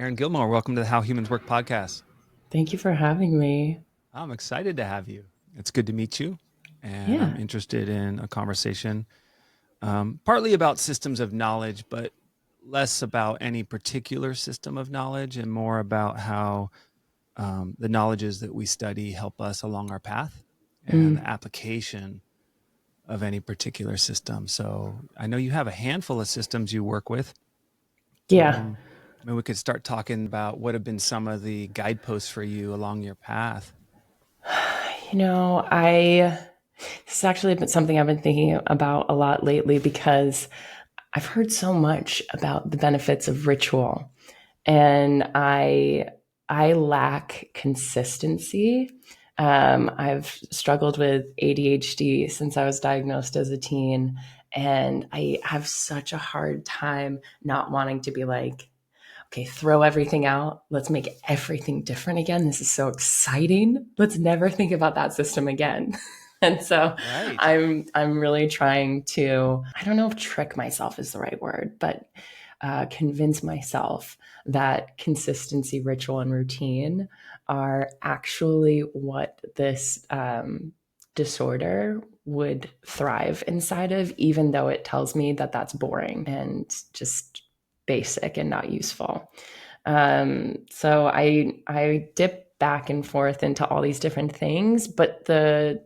Erin Gilmore, welcome to the How Humans Work podcast. Thank you for having me. I'm excited to have you. It's good to meet you. And I'm Yeah. interested in a conversation, partly about systems of knowledge, but less about any particular system of knowledge and more about how the knowledges that we study help us along our path and the Mm, application of any particular system. So I know you have a handful of systems you work with. yeah. Um, Maybe we could start talking about what have been some of the guideposts for you along your path. I this has actually been something I've been thinking about a lot lately because I've heard so much about the benefits of ritual, and I lack consistency. I've struggled with ADHD since I was diagnosed as a teen, and I have such a hard time not wanting to be like, okay, throw everything out. Let's make everything different again. This is so exciting. Let's never think about that system again. And so Right. I'm really trying to, I don't know if trick myself is the right word, but convince myself that consistency, ritual, and routine are actually what this disorder would thrive inside of, even though it tells me that that's boring and just basic and not useful. So I dip back and forth into all these different things, but the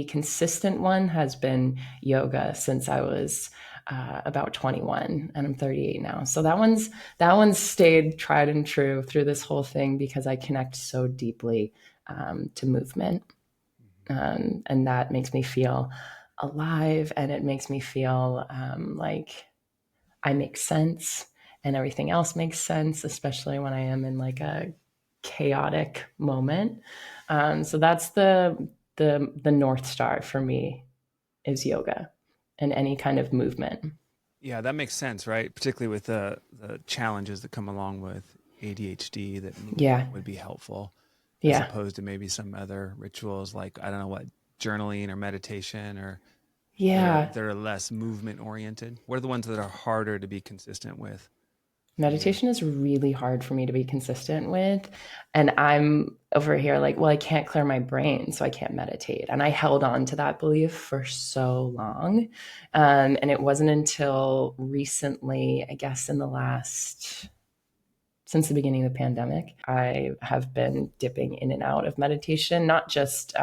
consistent one has been yoga since I was about 21, and I'm 38 now. So that one's stayed tried and true through this whole thing because I connect so deeply to movement, and that makes me feel alive, and it makes me feel like I make sense and everything else makes sense, especially when I am in like a chaotic moment. So that's the North Star for me is yoga and any kind of movement. Yeah, that makes sense, right? Particularly with the challenges that come along with ADHD, that movement Yeah. would be helpful as Yeah. opposed to maybe some other rituals like, I don't know what, journaling or meditation, or they're Yeah. they're less movement oriented. What are the ones that are harder to be consistent with for you? Meditation is really hard for me to be consistent with. And I'm over here like, well, I can't clear my brain, so I can't meditate. And I held on to that belief for so long. And it wasn't until recently, I guess, since the beginning of the pandemic, I have been dipping in and out of meditation, not just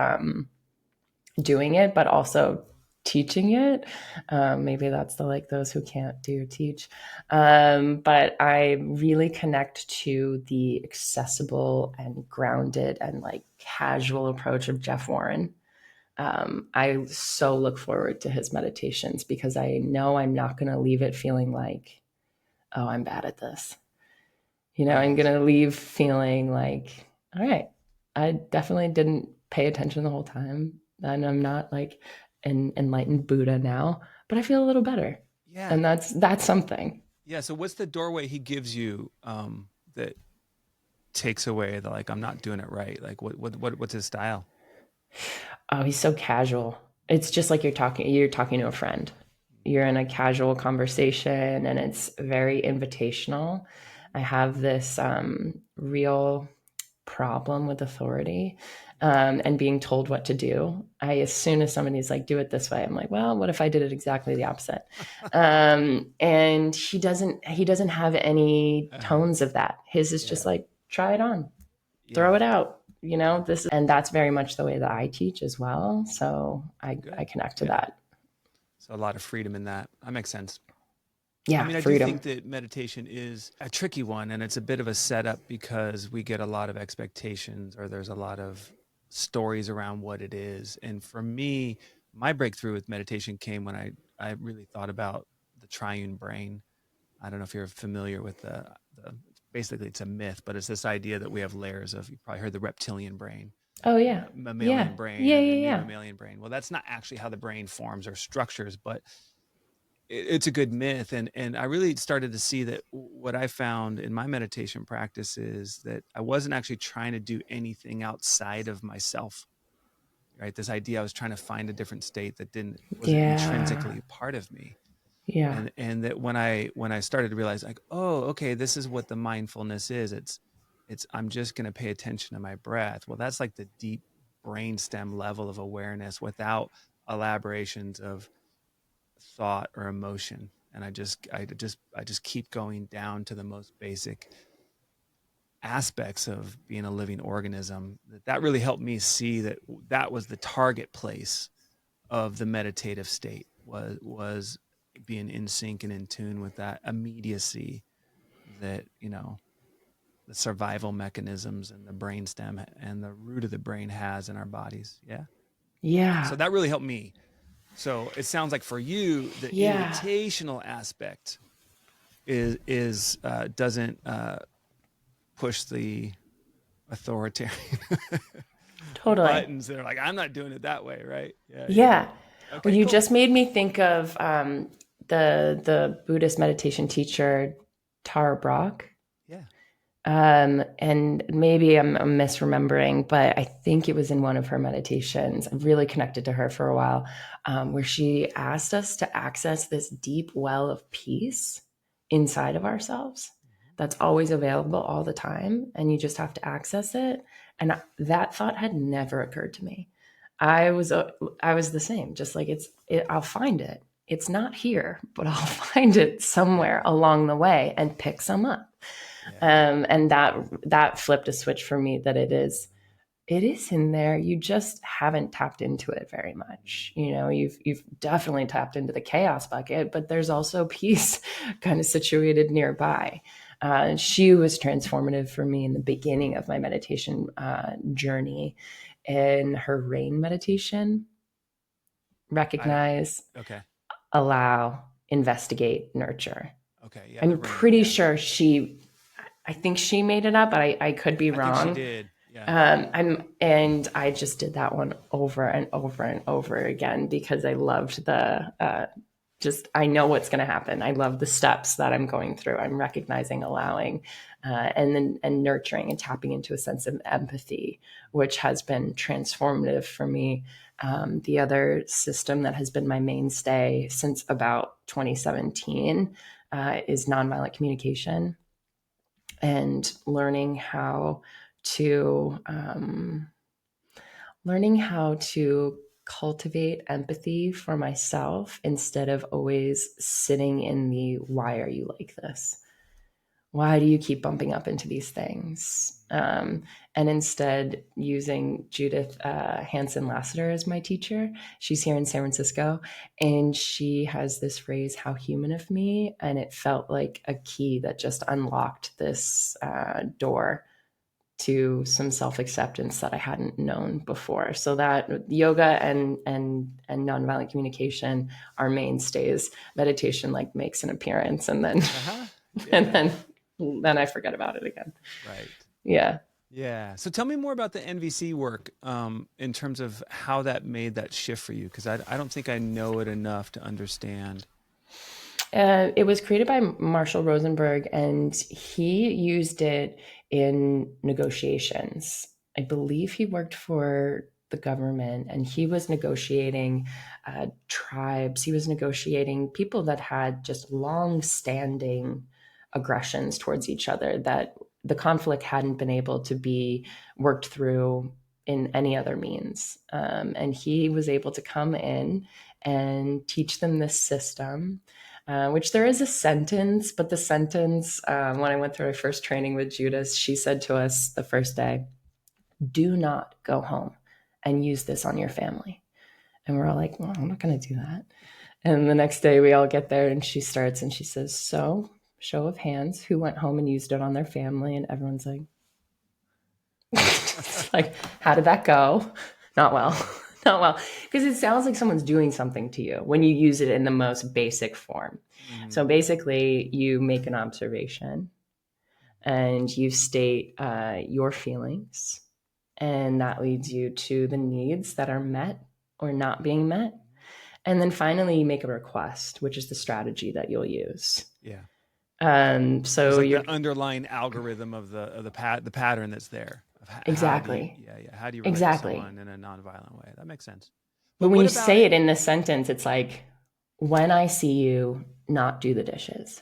doing it, but also teaching it. Maybe that's the like those who can't do teach. But I really connect to the accessible and grounded and like casual approach of Jeff Warren. I so look forward to his meditations because I know I'm not going to leave it feeling like, oh, I'm bad at this. I'm Right. going to leave feeling like, all right, I definitely didn't pay attention the whole time. And I'm not like an enlightened Buddha now, but I feel a little better. Yeah. And that's something. Yeah. So what's the doorway he gives you that takes away the like I'm not doing it right? Like what's his style? Oh, he's so casual. It's just like you're talking to a friend. You're in a casual conversation and it's very invitational. I have this real problem with authority and being told what to do. As soon as somebody's like, do it this way, I'm like, well, what if I did it exactly the opposite? And he doesn't have any Uh-huh. tones of that. His is just Yeah. like, try it on, throw Yeah. it out. And that's very much the way that I teach as well. So I Good. connect to Yeah. that. So a lot of freedom in that. That makes sense. I Yeah, mean, I do freedom. think that meditation is a tricky one and it's a bit of a setup because we get a lot of expectations or there's a lot of stories around what it is. And for me, my breakthrough with meditation came when I really thought about the triune brain. I don't know if you're familiar with the basically it's a myth, but it's this idea that we have layers of, you probably heard the reptilian brain, Oh yeah, yeah, mammalian brain, yeah, and yeah, then new yeah. mammalian brain. Well, that's not actually how the brain forms or structures, but it's a good myth. And I really started to see that what I found in my meditation practice is that I wasn't actually trying to do anything outside of myself, right? This idea I was trying to find a different state that didn't wasn't Yeah, intrinsically part of me. Yeah. And that when I started to realize, like, oh, okay, this is what the mindfulness is. It's I'm just going to pay attention to my breath. Well, that's like the deep brainstem level of awareness without elaborations of thought or emotion. And I just keep going down to the most basic aspects of being a living organism. That really helped me see that that was the target place of the meditative state, was being in sync and in tune with that immediacy that, the survival mechanisms and the brainstem and the root of the brain has in our bodies. Yeah. So Yeah. that really helped me. So it sounds like for you, the Yeah. invitational aspect is doesn't push the authoritarian Totally. buttons. They're like, I'm not doing it that way, right? Yeah, yeah. Yeah. Well, Okay, you cool. just made me think of the Buddhist meditation teacher Tara Brach. Yeah. And maybe I'm misremembering, but I think it was in one of her meditations. I'm really connected to her for a while, where she asked us to access this deep well of peace inside of ourselves that's always available all the time, and you just have to access it. And that thought had never occurred to me. I was I was the same, just like I'll find it. It's not here, but I'll find it Yeah. somewhere along the way and pick some up. Yeah. And that flipped a switch for me, that it is in there. You just haven't tapped into it very much. You've definitely tapped into the chaos bucket, but there's also peace kind of situated nearby. She was transformative for me in the beginning of my meditation journey. In her rain meditation, I don't. recognize, Okay. allow, investigate, nurture. Okay. Yeah. The I'm rain. pretty Yeah. sure I think she made it up, but I could be I think she wrong. did. Yeah. And I just did that one over and over and over again because I loved just, I know what's going to happen. I love the steps that I'm going through. I'm recognizing, allowing, and nurturing and tapping into a sense of empathy, which has been transformative for me. The other system that has been my mainstay since about 2017 is nonviolent communication, and to um, learning how to cultivate empathy for myself instead of always sitting in the why are you like this, why do you keep bumping up into these things, and instead using Judith Hanson Lasater as my teacher. She's here in San Francisco, and she has this phrase, how human of me, and it felt like a key that just unlocked this door to some self-acceptance that I hadn't known before. So that yoga and nonviolent communication are mainstays. Meditation like makes an appearance, and then Uh-huh. and Yeah. then I forget about it again. Right. Yeah. Yeah. So tell me more about the NVC work, in terms of how that made that shift for you, because I don't think I know it enough to understand. It was created by Marshall Rosenberg, and he used it in negotiations. I believe he worked for the government, and he was negotiating tribes. He was negotiating people that had just long-standing aggressions towards each other, that the conflict hadn't been able to be worked through in any other means. And he was able to come in and teach them this system, which there is a sentence, but the sentence, when I went through my first training with Judith, she said to us the first day, do not go home and use this on your family. And we're all like, well, I'm not going to do that. And the next day we all get there, and she starts and she says, so, show of hands, who went home and used it on their family? And everyone's like, like, how did that go? Not well. Yeah. Not well. Because it sounds like someone's doing something to you when you use it in the most basic form. Hmm. So basically, you make an observation and you state your feelings, and that leads you to the needs that are met or not being met. And then finally, you make a request, which is the strategy that you'll use. Yeah. There's So like you're the underlying algorithm of the pattern that's there. Of how do you, exactly, yeah, yeah, how do you relate to exactly. someone in a nonviolent way? That makes sense. But But when what you about say it? it in this sentence, it's like, when I see you not do the dishes,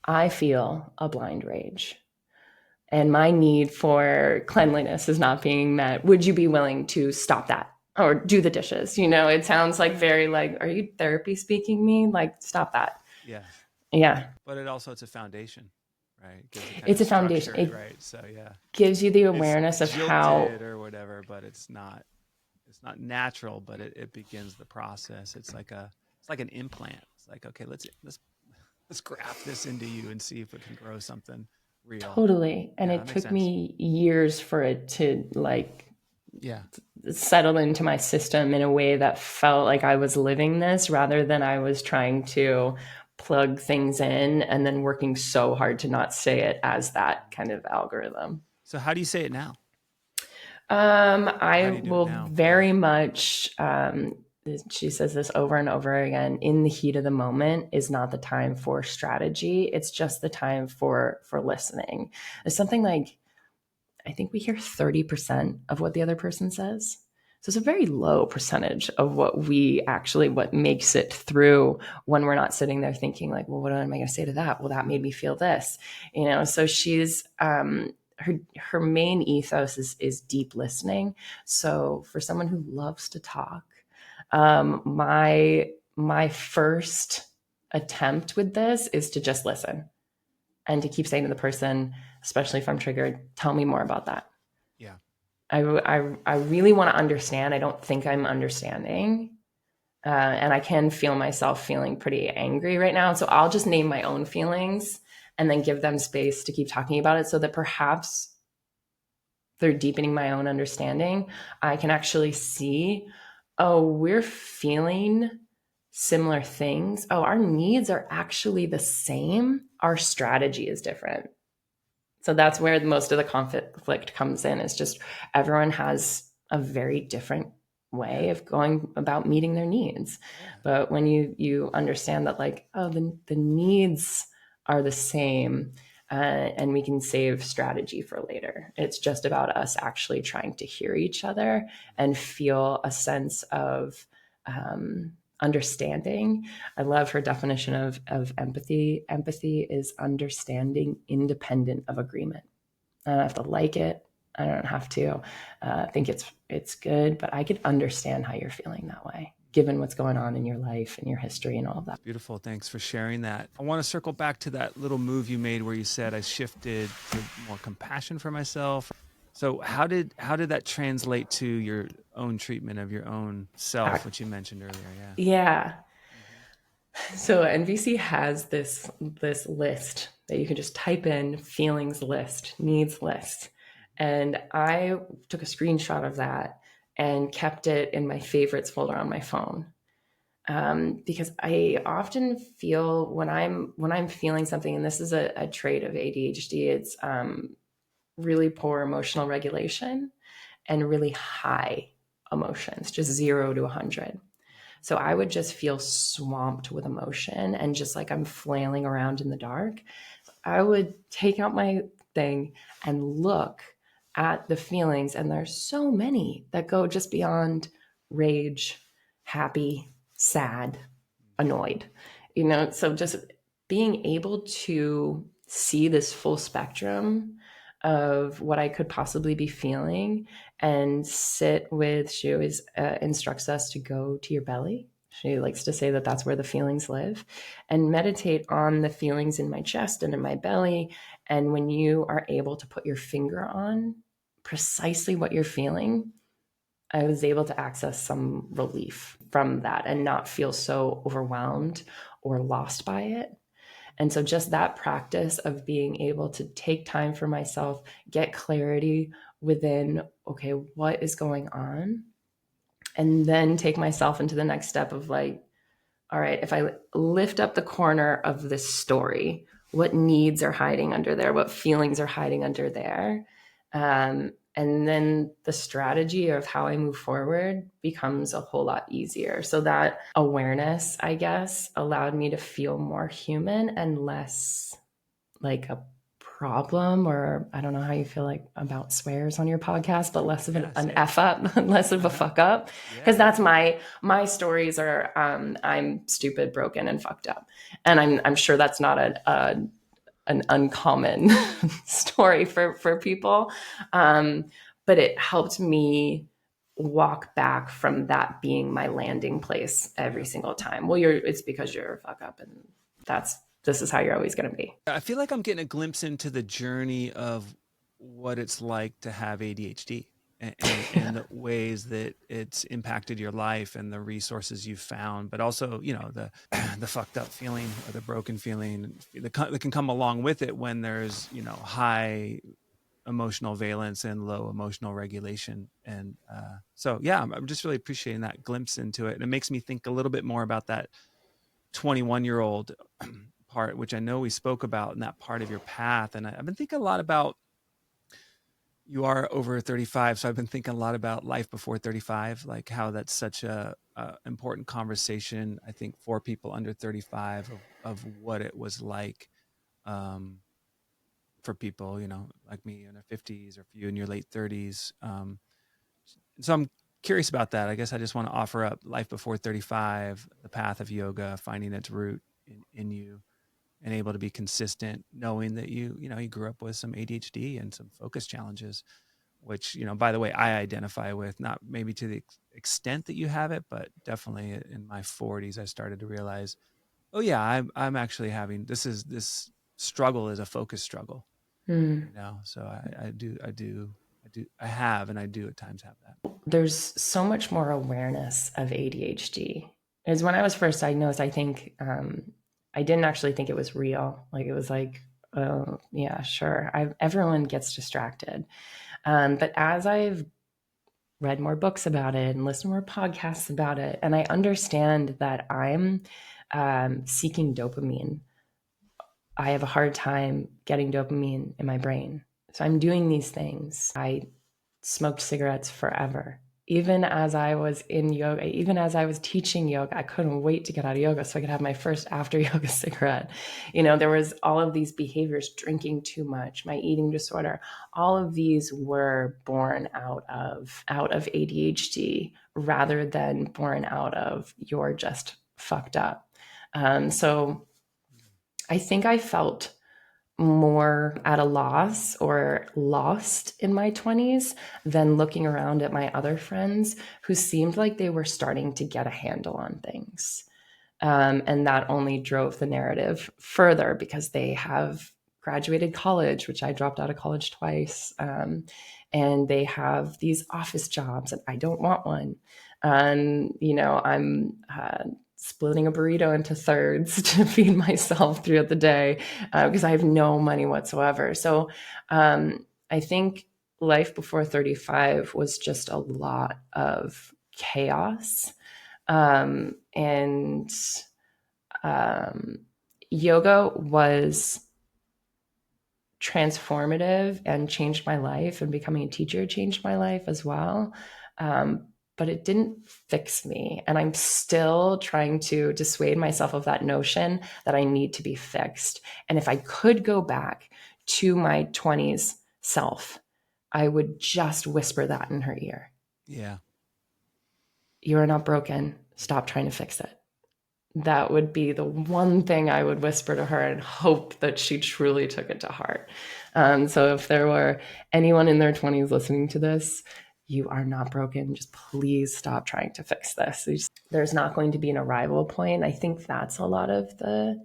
I feel a blind rage. And my need for cleanliness is not being met. Would you be willing to stop that or do the dishes? It sounds like very like, are you therapy speaking me? Like, stop that. Yeah. Yeah. But it's a foundation, right? It gives it kind It's of a foundation. structure, It right? So yeah, gives you the it's awareness of how jilted or whatever, but it's not natural, but it begins the process. It's like an implant. It's like, okay, let's graft this into you and see if it can grow something real. totally. And Yeah, it that makes took sense. me years for it to like Yeah. settle into my system in a way that felt like I was living this rather than I was trying to plug things in and then working so hard to not say it as that kind of algorithm. So how do you say it now? How I do you do it will now? Yeah. very much, she says this over and over again, in the heat of the moment is not the time for strategy. It's just the time for listening. It's something like, I think we hear 30% of what the other person says. So it's a very low percentage of what makes it through when we're not sitting there thinking like, well, what am I going to say to that? Well, that made me feel this, So she's, her main ethos is deep listening. So for someone who loves to talk, my first attempt with this is to just listen and to keep saying to the person, especially if I'm triggered, tell me more about that. Yeah. I really want to understand. I don't think I'm understanding. And I can feel myself feeling pretty angry right now. So I'll just name my own feelings and then give them space to keep talking about it so that perhaps they're deepening my own understanding. I can actually see, oh, we're feeling similar things. Oh, our needs are actually the same. Our strategy is different. So that's where most of the conflict comes in. Is just everyone has a very different way Yeah. of going about meeting their needs. Yeah. But when you understand that, like, oh, the needs are the same, and we can save strategy for later. It's just about us actually trying to hear each other and feel a sense of understanding. I love her definition of empathy. Empathy is understanding independent of agreement. I don't have to like it. I don't have to think it's good, but I could understand how you're feeling that way, given what's going on in your life and your history and all of that. Beautiful. Thanks for sharing that. I want to circle back to that little move you made where you said I shifted to more compassion for myself. So how did that translate to your own treatment of your own self, which you mentioned earlier? Yeah. Yeah. Mm-hmm. So NVC has this list that you can just type in, feelings list, needs list. And I took a screenshot of that and kept it in my favorites folder on my phone. Because I often feel when I'm feeling something, and this is a trait of ADHD, it's really poor emotional regulation and really high emotions, just 0 to 100. So I would just feel swamped with emotion and just like I'm flailing around in the dark. I would take out my thing and look at the feelings, and there's so many that go just beyond rage, happy, sad, annoyed. So just being able to see this full spectrum of what I could possibly be feeling and sit with, she always instructs us to go to your belly. She likes to say that that's where the feelings live, and meditate on the feelings in my chest and in my belly. And when you are able to put your finger on precisely what you're feeling, I was able to access some relief from that and not feel so overwhelmed or lost by it. And so just that practice of being able to take time for myself, get clarity within, okay, what is going on? And then take myself into the next step of like, all right, if I lift up the corner of this story, what needs are hiding under there? What feelings are hiding under there? And then the strategy of how I move forward becomes a whole lot easier. So that awareness, I guess, allowed me to feel more human and less like a problem, or I don't know how you feel like about swears on your podcast, but less of an Say F up, less of a fuck up. Because that's my stories are I'm stupid, broken, and fucked up. And I'm sure that's not an uncommon story for people. But it helped me walk back from that being my landing place every single time. Well, it's because you're a fuck up, and this is how you're always going to be. I feel like I'm getting a glimpse into the journey of what it's like to have ADHD and the ways that it's impacted your life and the resources you've found, but also, the the fucked up feeling or the broken feeling that can come along with it when there's, high emotional valence and low emotional regulation. And so, yeah, I'm just really appreciating that glimpse into it. And it makes me think a little bit more about that 21-year-old part, which I know we spoke about in that part of your path. And I've been thinking a lot about, you are over 35. So I've been thinking a lot about life before 35, like how that's such a important conversation, I think, for people under 35 of what it was like for people, like me in their 50s, or for you in your late 30s. So I'm curious about that. I guess I just want to offer up life before 35, the path of yoga, finding its root in you, and able to be consistent, knowing that you grew up with some ADHD and some focus challenges, which, by the way, I identify with, not maybe to the extent that you have it, but definitely in my 40s, I started to realize, oh yeah, I'm actually having, this struggle is a focus struggle, so I have, and I do at times have that. There's so much more awareness of ADHD. As when I was first diagnosed, I think I didn't actually think it was real. Like, it was like, oh yeah, sure. Everyone gets distracted. But as I've read more books about it and listened to more podcasts about it, and I understand that I'm seeking dopamine. I have a hard time getting dopamine in my brain. So I'm doing these things. I smoked cigarettes forever. Even as I was in yoga, even as I was teaching yoga, I couldn't wait to get out of yoga so I could have my first after yoga cigarette. There was all of these behaviors, drinking too much, my eating disorder. All of these were born out of ADHD rather than born out of you're just fucked up. So I think I felt more at a loss or lost in my 20s than looking around at my other friends who seemed like they were starting to get a handle on things. And that only drove the narrative further because they have graduated college, which I dropped out of college twice. And they have these office jobs, and I don't want one. And, I'm splitting a burrito into thirds to feed myself throughout the day because I have no money whatsoever. So I think life before 35 was just a lot of chaos. And yoga was transformative and changed my life, and becoming a teacher changed my life as well. But it didn't fix me. And I'm still trying to dissuade myself of that notion that I need to be fixed. And if I could go back to my 20s self, I would just whisper that in her ear. Yeah. You are not broken. Stop trying to fix it. That would be the one thing I would whisper to her and hope that she truly took it to heart. So if there were anyone in their 20s listening to this, you are not broken. Just please stop trying to fix this. There's not going to be an arrival point. I think that's a lot of the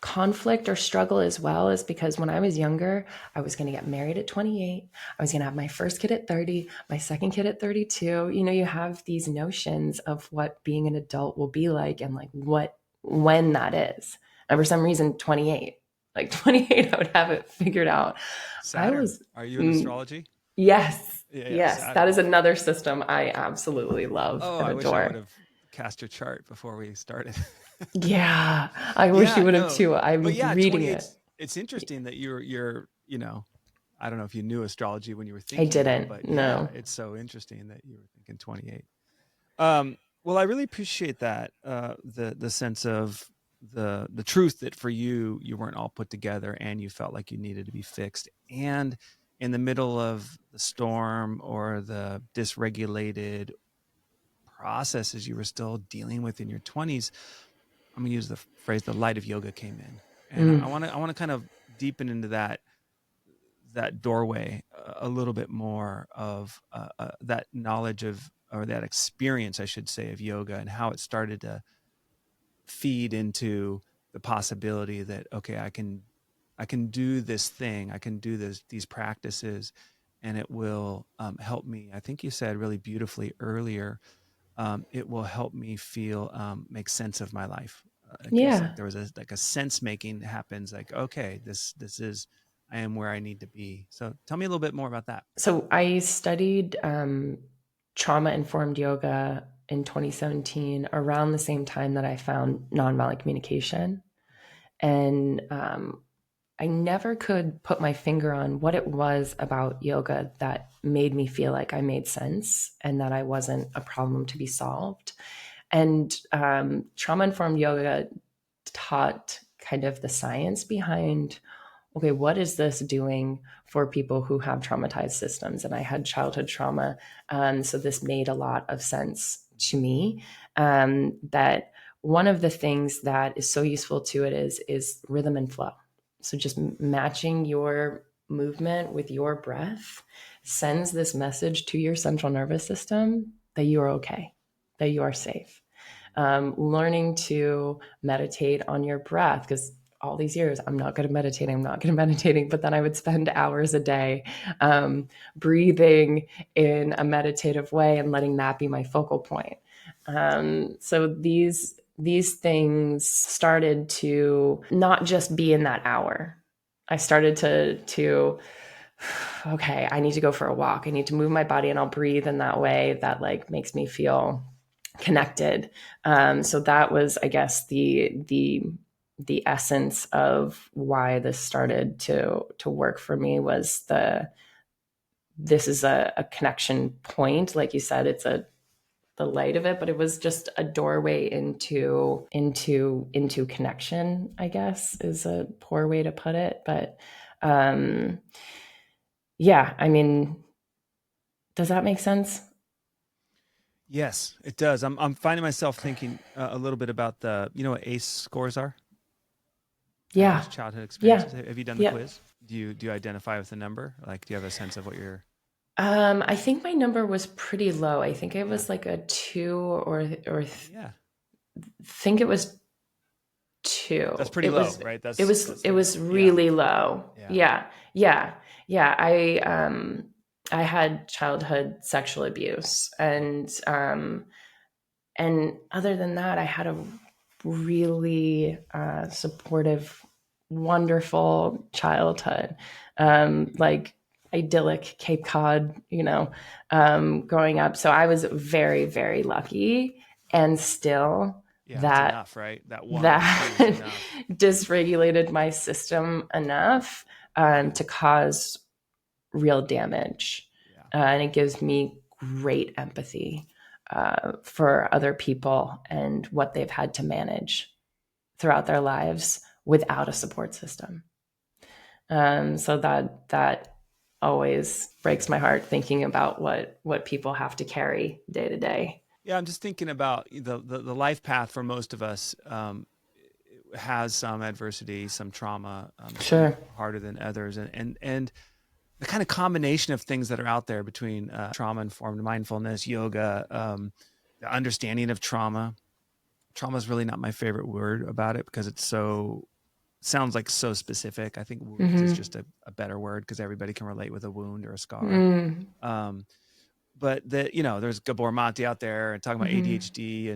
conflict or struggle as well, is because when I was younger, I was going to get married at 28. I was going to have my first kid at 30, my second kid at 32. You have these notions of what being an adult will be like and like when that is. And for some reason, 28, I would have it figured out. Saturn. Are you in astrology? Yes. Yeah, yes. Saturn. That is another system I absolutely love and adore. I wish I would have cast your chart before we started. Yeah. I wish you would have too. I'm reading it. It's interesting that you're, I don't know if you knew astrology when you were thinking. I didn't. But no. Yeah, it's so interesting that you were thinking 28. Well, I really appreciate that. The sense of the truth that for you, you weren't all put together and you felt like you needed to be fixed. And in the middle of the storm or the dysregulated processes you were still dealing with in your 20s, I'm going to use the phrase, the light of yoga came in. And Mm. I want to kind of deepen into that doorway a little bit more of that knowledge of, or that experience, I should say, of yoga and how it started to feed into the possibility that, okay, I can do this thing, I can do these practices, and it will help me. I think you said really beautifully earlier, it will help me feel make sense of my life. I guess like Yeah. there was like a sense making happens. Like, okay, this is, I am where I need to be. So tell me a little bit more about that. So I studied trauma informed yoga in 2017, around the same time that I found nonviolent communication. And I never could put my finger on what it was about yoga that made me feel like I made sense and that I wasn't a problem to be solved. And trauma informed yoga taught kind of the science behind, okay, what is this doing for people who have traumatized systems? And I had childhood trauma. So this made a lot of sense to me. That one of the things that is so useful to it is rhythm and flow. So just matching your movement with your breath sends this message to your central nervous system that you are okay, that you are safe. Learning to meditate on your breath, because all these years I'm not good at meditating, but then I would spend hours a day breathing in a meditative way and letting that be my focal point. So these things started to not just be in that hour. I started to okay, I need to go for a walk. I need to move my body and I'll breathe in that way that like makes me feel connected. So that was, I guess, the essence of why this started to work for me was this is a connection point. Like you said, it's the light of it, but it was just a doorway into connection, I guess, is a poor way to put it. But yeah, I mean, does that make sense? Yes, it does. I'm finding myself thinking a little bit about the, you know what ACE scores are? Yeah. Adverse childhood Yeah. experiences. Have you done the Yeah. quiz? Do you identify with the number? Like, do you have a sense of what you're? I think my number was pretty low. I think it Yeah, was like a two or yeah. think it was That's two. pretty It low, was right? it was That's it like, was yeah, really low. yeah, Yeah. Yeah. Yeah. I had childhood sexual abuse, and other than that, I had a really supportive, wonderful childhood, like idyllic Cape Cod, growing up. So I was very, very lucky, and still yeah. That's that enough, right? That one or two is that enough. dysregulated my system enough Yeah, to cause real damage. yeah, And it gives me great empathy for other people and what they've had to manage throughout their lives without a support system. So that always breaks my heart thinking about what people have to carry day to day. yeah. I'm just thinking about the life path for most of us. Has some adversity, some trauma, some Sure. harder than others, and the kind of combination of things that are out there between trauma informed mindfulness, yoga, the understanding of trauma. Trauma is really not my favorite word about it because it's so, sounds like so specific. I think wounds is Mm-hmm. just a better word because everybody can relate with a wound or a scar. Mm. Um, but there's Gabor Mate out there and talking about Mm-hmm. ADHD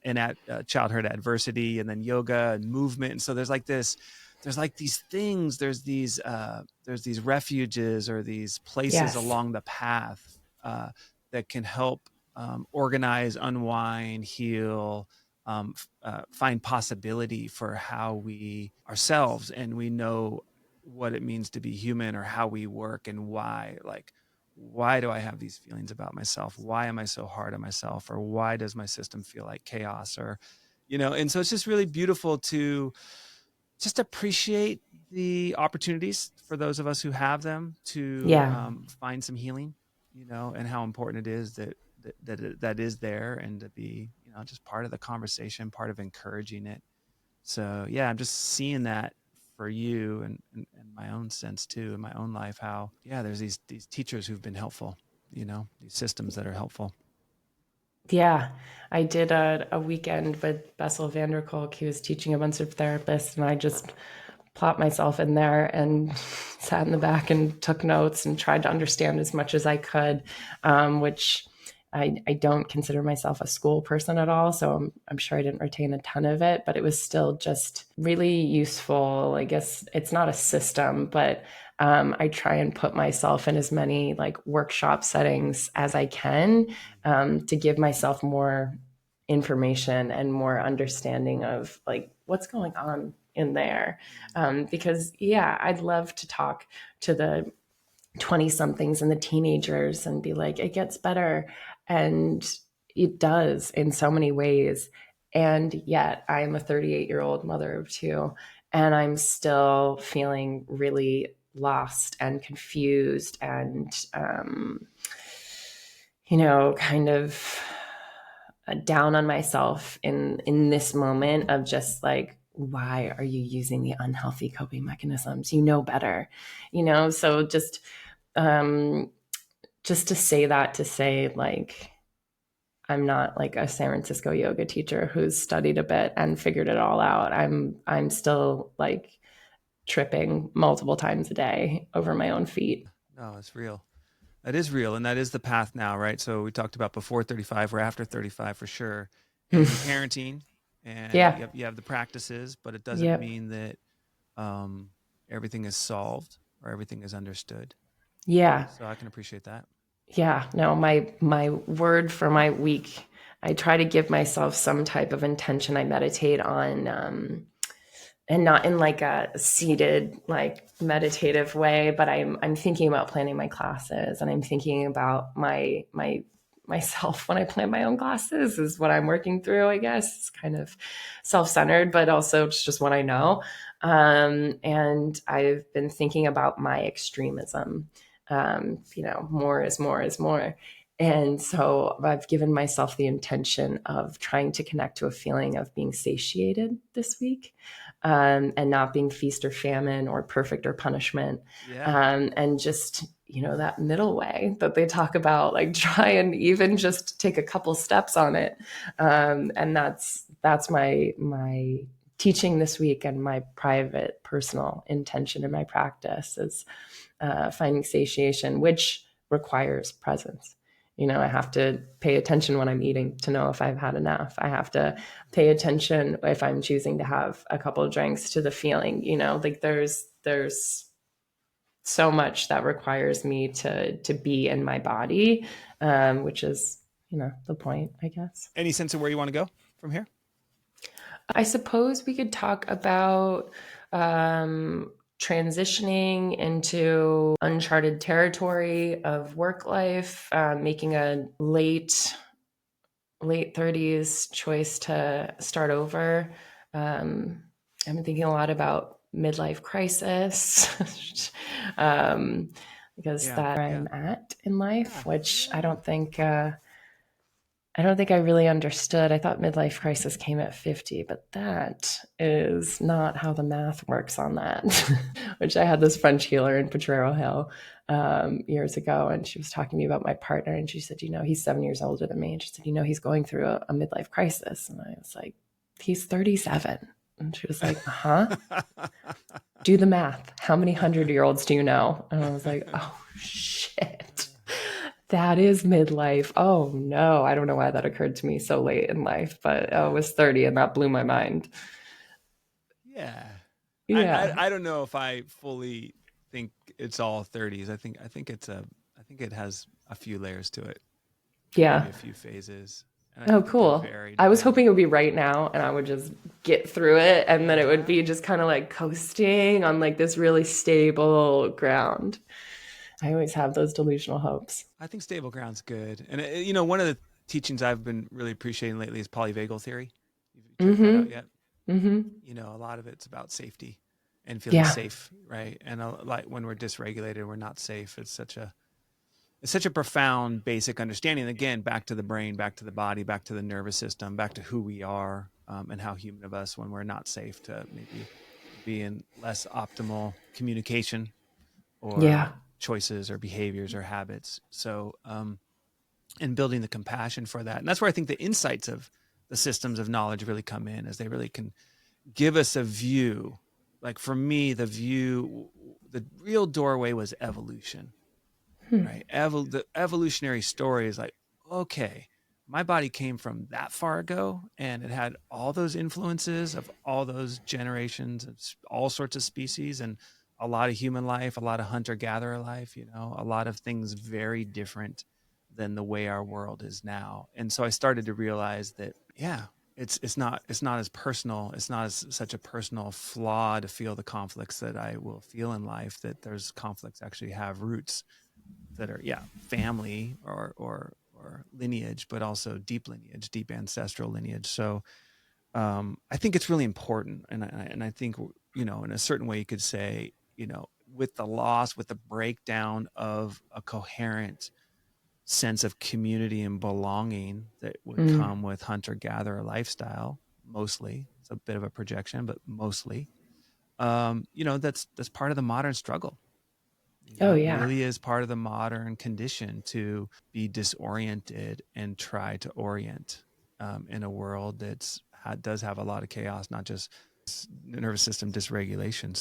and at childhood adversity, and then yoga and movement. And so there's like these things, there's these refuges or these places Yes. along the path that can help organize, unwind, heal, find possibility for how we ourselves, and we know what it means to be human or how we work and why. Like, why do I have these feelings about myself? Why am I so hard on myself? Or why does my system feel like chaos? Or, And so it's just really beautiful to just appreciate the opportunities for those of us who have them to Yeah. find some healing, and how important it is that is there, and to be, just part of the conversation, part of encouraging it. So yeah, I'm just seeing that for you, and my own sense too, in my own life, how, yeah, there's these teachers who've been helpful, these systems that are helpful. Yeah, I did a weekend with Bessel van der Kolk. He was teaching a bunch of therapists, and I just plopped myself in there and sat in the back and took notes and tried to understand as much as I could, which I don't consider myself a school person at all. So I'm sure I didn't retain a ton of it, but it was still just really useful. I guess it's not a system, but I try and put myself in as many like workshop settings as I can, to give myself more information and more understanding of like what's going on in there. Because yeah, I'd love to talk to the 20 somethings and the teenagers and be like, it gets better. And it does in so many ways. And yet I'm a 38-year-old mother of two, and I'm still feeling really lost and confused and, kind of down on myself in this moment of just like, why are you using the unhealthy coping mechanisms? You know better, so um just to say that, to say like, I'm not like a San Francisco yoga teacher who's studied a bit and figured it all out. I'm still like tripping multiple times a day over my own feet. No, it's real. That is real, and that is the path now, right? So we talked about before 35, we're after 35 for sure, and you're parenting, and Yeah. you have the practices, but it doesn't Yep. mean that um, everything is solved or everything is understood. Yeah. So I can appreciate that. Yeah, no, my word for my week, I try to give myself some type of intention. I meditate on, and not in like a seated like meditative way, but I'm thinking about planning my classes, and I'm thinking about my myself when I plan my own classes is what I'm working through, I guess. It's kind of self-centered, but also it's just what I know. And I've been thinking about my extremism. More is more is more. And so I've given myself the intention of trying to connect to a feeling of being satiated this week, and not being feast or famine or perfect or punishment. Yeah. And just, that middle way that they talk about, like try and even just take a couple steps on it. And that's my teaching this week, and my private personal intention in my practice is finding satiation, which requires presence. I have to pay attention when I'm eating to know if I've had enough. I have to pay attention if I'm choosing to have a couple of drinks to the feeling, like there's so much that requires me to be in my body, which is, the point, I guess. Any sense of where you want to go from here? I suppose we could talk about transitioning into uncharted territory of work life, making a late 30s choice to start over. I've been thinking a lot about midlife crisis, because Yeah. that's where Yeah. I'm at in life, Yeah. which I Yeah. don't think I don't think I really understood. I thought midlife crisis came at 50, but that is not how the math works on that. Which I had this French healer in Potrero Hill years ago, and she was talking to me about my partner, and she said, he's 7 years older than me. And she said, he's going through a midlife crisis. And I was like, he's 37. And she was like, huh? Do the math. How many 100-year-olds do you know? And I was like, oh, shit. That is midlife. Oh no, I don't know why that occurred to me so late in life, but I was 30 and that blew my mind. Yeah. Yeah. I don't know if I fully think it's all 30s. I think it has a few layers to it, maybe Yeah. a few phases. And I Oh, think that they cool. vary I was depending. hoping it would be right now and I would just get through it, and then it would Uh-huh. be just kind of like coasting on like this really stable ground. I always have those delusional hopes. I think stable ground's good. And one of the teachings I've been really appreciating lately is polyvagal theory. you checked that out Mm-hmm. yet? Mm-hmm. A lot of it's about safety and feeling Yeah. safe, right? And like when we're dysregulated, we're not safe. It's such a profound basic understanding. Again, back to the brain, back to the body, back to the nervous system, back to who we are, and how human of us when we're not safe to maybe be in less optimal communication Yeah. or choices or behaviors or habits. So, and building the compassion for that. And that's where I think the insights of the systems of knowledge really come in, as they really can give us a view. Like for me, the real doorway was evolution, Hmm. right? The evolutionary story is like, okay, my body came from that far ago and it had all those influences of all those generations of all sorts of species and a lot of human life, a lot of hunter gatherer life, a lot of things very different than the way our world is now. And so I started to realize that, yeah, it's not as personal. It's not as such a personal flaw to feel the conflicts that I will feel in life, that there's conflicts actually have roots that are, yeah, family or lineage, but also deep lineage, deep ancestral lineage. So I think it's really important, and I think, in a certain way you could say, with the loss, with the breakdown of a coherent sense of community and belonging that would Mm. come with hunter gatherer lifestyle, mostly. It's a bit of a projection, but mostly, that's part of the modern struggle. Oh, It yeah. really is part of the modern condition to be disoriented and try to orient, in a world does have a lot of chaos, not just nervous system dysregulation.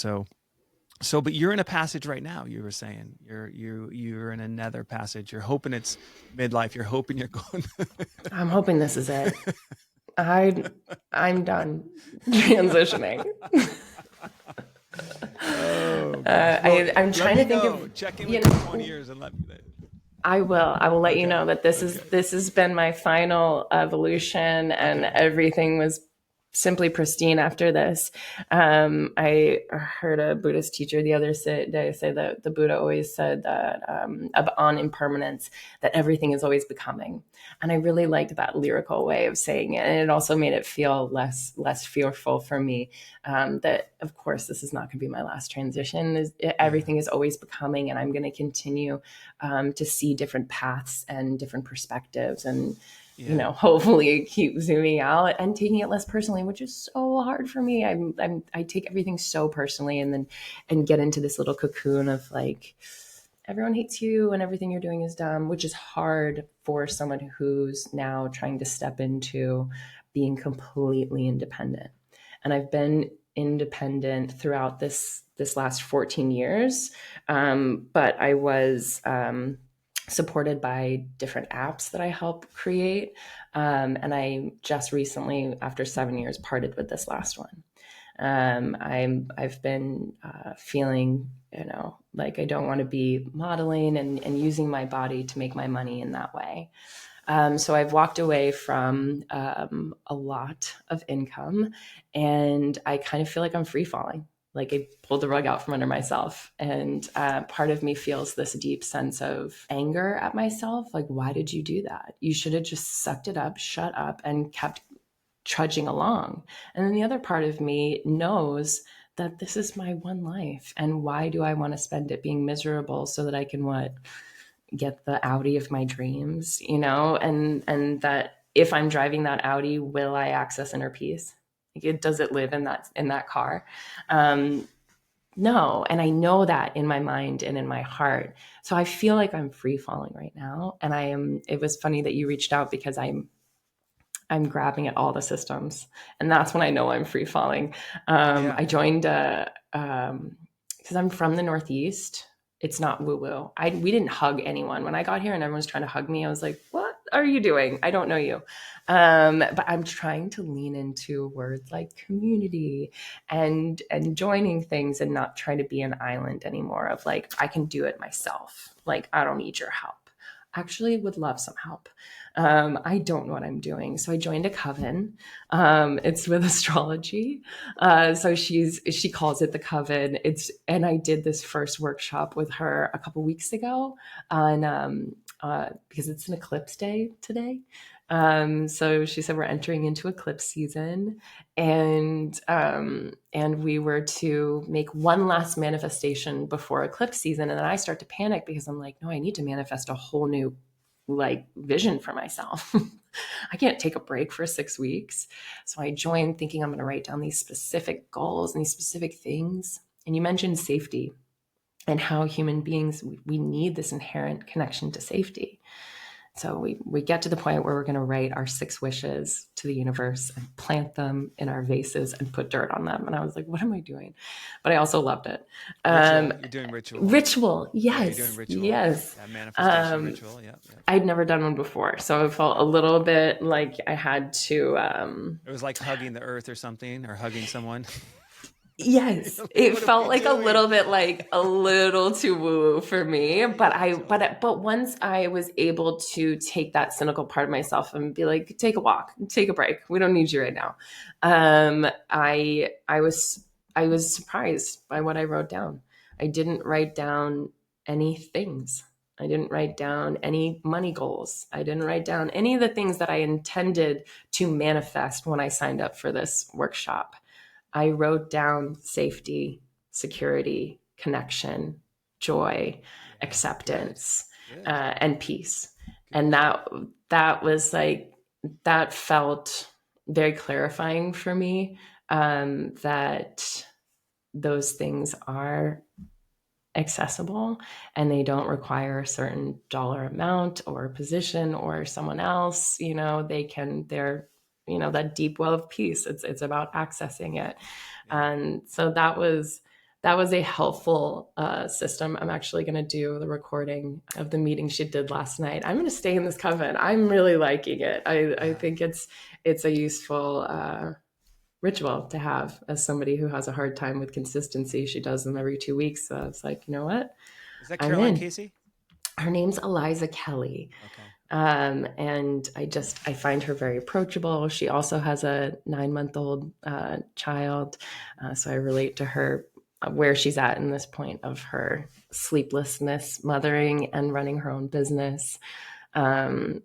But you're in a passage right now. You were saying you're in another passage. You're hoping it's midlife. You're hoping you're going. I'm hoping this is it. I I'm done transitioning. Oh gosh. Well, I'm let trying me to think know. of, Check in you with me in know, 20 years and let me. I will. I will let you Okay. know that Okay. this has been my final evolution, and Okay. everything was simply pristine after this. I heard a Buddhist teacher the other day say that the Buddha always said that, on impermanence, that everything is always becoming, and I really liked that lyrical way of saying it, and it also made it feel less fearful for me, that of course this is not going to be my last transition. Yeah. Everything is always becoming, and I'm going to continue to see different paths and different perspectives, and Yeah. hopefully keep zooming out and taking it less personally, which is so hard for me. I take everything so personally, and get into this little cocoon of like, everyone hates you and everything you're doing is dumb, which is hard for someone who's now trying to step into being completely independent. And I've been independent throughout this last 14 years, but I was supported by different apps that I help create, and I just recently, after 7 years, parted with this last one. I've been feeling, like I don't want to be modeling and using my body to make my money in that way. So I've walked away from a lot of income, and I kind of feel like I'm free falling. Like I pulled the rug out from under myself. And part of me feels this deep sense of anger at myself. Like, why did you do that? You should have just sucked it up, shut up, and kept trudging along. And then the other part of me knows that this is my one life. And why do I want to spend it being miserable so that I can get the Audi of my dreams, and that if I'm driving that Audi, will I access inner peace? Does it live in that car? No. And I know that in my mind and in my heart. So I feel like I'm free falling right now. And it was funny that you reached out, because I'm grabbing at all the systems, and that's when I know I'm free falling. Yeah. I joined because I'm from the Northeast. It's not woo woo. We didn't hug anyone when I got here, and everyone was trying to hug me. I was like, "What are you doing? I don't know you." But I'm trying to lean into words like community and joining things, and not trying to be an island anymore. Of like, I can do it myself. Like, I don't need your help. Actually, would love some help. I don't know what I'm doing. So I joined a coven. It's with astrology. So she calls it the coven. And I did this first workshop with her a couple weeks ago on, because it's an eclipse day today. So she said we're entering into eclipse season, and we were to make one last manifestation before eclipse season, and then I start to panic because I'm like, no, I need to manifest a whole new like vision for myself. I can't take a break for 6 weeks. So I joined thinking I'm going to write down these specific goals and these specific things. And you mentioned safety and how human beings, we need this inherent connection to safety. So we get to the point where we're going to write our 6 wishes to the universe and plant them in our vases and put dirt on them. And I was like, what am I doing? But I also loved it. Ritual. You're doing ritual. Ritual. Yeah, you're doing Yes. ritual. Yes. Yeah, manifestation ritual. Yeah, yeah. I'd never done one before. So I felt a little bit like I had to. It was like hugging the earth or something, or hugging someone. Yes, Like, it what are felt we like a doing? little bit like a little too woo for me, but Totally. but once I was able to take that cynical part of myself and be like, take a walk, take a break. We don't need you right now. I was surprised by what I wrote down. I didn't write down any things. I didn't write down any money goals. I didn't write down any of the things that I intended to manifest when I signed up for this workshop. I wrote down safety, security, connection, joy, Yeah. Good. acceptance, Good. and peace. And Good. that was like that felt very clarifying for me. That those things are accessible and they don't require a certain dollar amount or position or someone else. They're that deep well of peace. It's about accessing it. Yeah. And so that was a helpful system. I'm actually going to do the recording of the meeting she did last night. I'm going to stay in this coven. I'm really liking it. I think it's a useful ritual to have as somebody who has a hard time with consistency. She does them every 2 weeks. So it's like, you know what? Is that I'm Caroline in. Casey? Her name's Eliza Kelly. Okay. And I find her very approachable. She also has a 9-month-old child. So I relate to her where she's at in this point of her sleeplessness, mothering and running her own business. So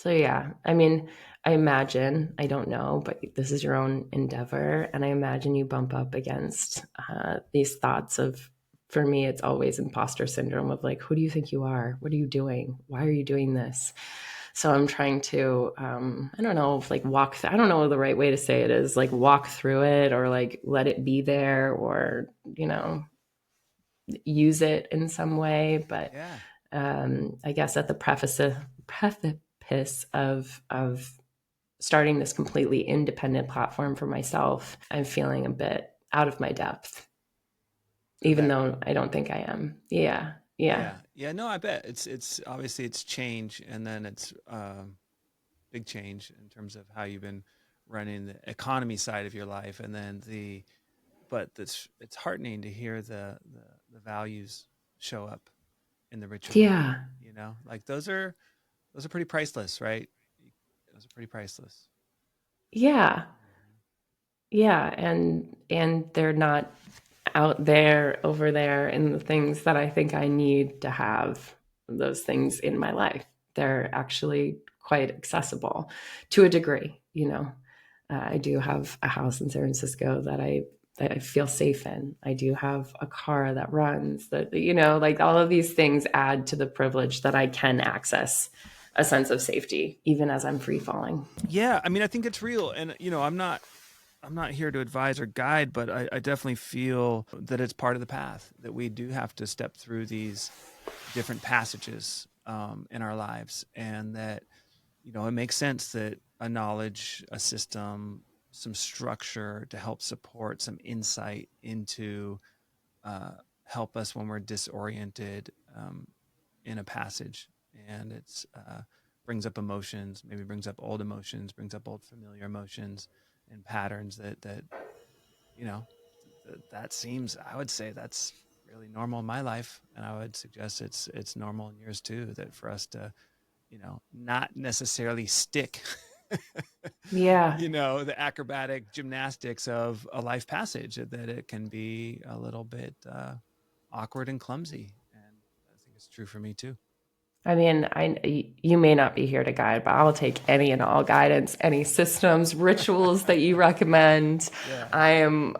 yeah, I mean, I imagine, I don't know, but this is your own endeavor. And I imagine you bump up against these thoughts of, for me, it's always imposter syndrome of like, who do you think you are? What are you doing? Why are you doing this? So I'm trying to, I don't know, like I don't know the right way to say it is like walk through it or like let it be there or, use it in some way. But Yeah. I guess at the precipice of starting this completely independent platform for myself, I'm feeling a bit out of my depth, I even bet. though I don't think I am. Yeah, yeah, Yeah. Yeah. No, I bet it's obviously it's change, and then it's big change in terms of how you've been running the economy side of your life, and then but it's heartening to hear the values show up in the ritual. yeah, Like those are pretty priceless, right? Those are pretty priceless. yeah, Mhm. yeah, and they're not out there over there in the things that I think I need to have those things in my life. They're actually quite accessible to a degree. I do have a house in San Francisco that I feel safe in. I do have a car that runs, like all of these things add to the privilege that I can access a sense of safety even as I'm free falling. Yeah, I mean, I think it's real, and I'm not here to advise or guide, but I definitely feel that it's part of the path that we do have to step through these different passages in our lives, and that it makes sense that a knowledge, a system, some structure to help support some insight into help us when we're disoriented in a passage, and it's brings up emotions, maybe brings up old emotions, brings up old familiar emotions and patterns that you know that seems, I would say that's really normal in my life, and I would suggest it's normal in yours too, that for us to not necessarily stick Yeah. the acrobatic gymnastics of a life passage, that it can be a little bit awkward and clumsy, and I think it's true for me too. I mean, you may not be here to guide, but I'll take any and all guidance, any systems, rituals that you recommend. Yeah. I am